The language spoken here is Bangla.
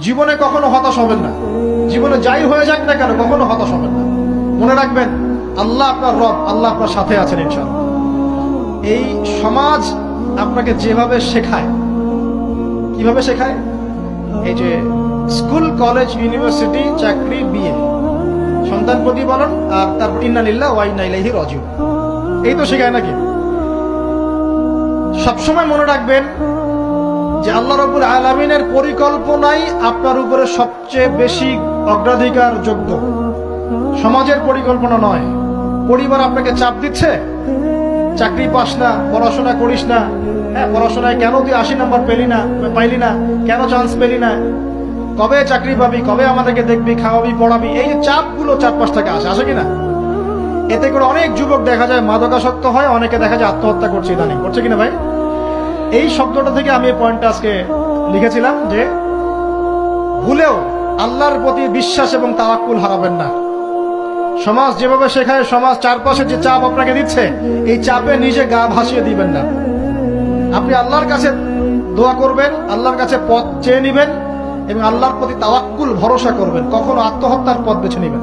জীবনে কখনো হতাশ হবেন না। জীবনে যাই হয়ে যাক না কেন কখনো হতাশ হবেন না। মনে রাখবেন আল্লাহ আপনার রব, আল্লাহ আপনার সাথে আছেন ইনশাআল্লাহ। এই সমাজ আপনাকে যেভাবে শেখায়, কিভাবে শেখায়, এই যে স্কুল, কলেজ, ইউনিভার্সিটি, চাকরি, বিয়ে, সন্তান প্রতিপালন, আর তারপর ইন্না লিল্লাহি ওয়া ইন্না ইলাইহি রাজিউন, এই তো শেখায় নাকি? সবসময় মনে রাখবেন যে আল্লাহ রাব্বুল আলামিনের পরিকল্পনাই আপনার উপরে সবচেয়ে বেশি অগ্রাধিকার যোগ্য, সমাজের পরিকল্পনা নয়। পরিবার আপনাকে চাপ দিচ্ছে, চাকরি পাস না, পড়াশোনা করিস না, হ্যাঁ পড়াশোনায় কেন তুই 80 নম্বর পাইলি না, কেন চান্স পেলি না, কবে চাকরি পাবি, কবে আমাদেরকে দেখবি, খাওয়াবি, পড়াবি, এই যে চাপগুলো চারপাশ থেকে আসে কিনা, এতে করে অনেক যুবক দেখা যায় মাদকাসক্ত হয়, অনেকে দেখা যায় আত্মহত্যা করছে, ইদানিং করছে কিনা ভাই? এই শব্দটা থেকে আমি এই পয়েন্টটা আজকে লিখেছিলাম যে ভুলেও আল্লাহর প্রতি বিশ্বাস এবং তাওয়াক্কুল হারাবেন না। সমাজ যেভাবে শেখায়, সমাজ চারপাশে যে চাপ আপনাকে দিচ্ছে, এই চাপে নিজে গা ভাসিয়ে দিবেন না। আপনি আল্লাহর কাছে দোয়া করবেন, আল্লাহর কাছে পথ চেয়ে নিবেন এবং আল্লাহর প্রতি তাওয়াক্কুল ভরসা করবেন, কখনো আত্মহত্যার পথ বেছে নিবেন।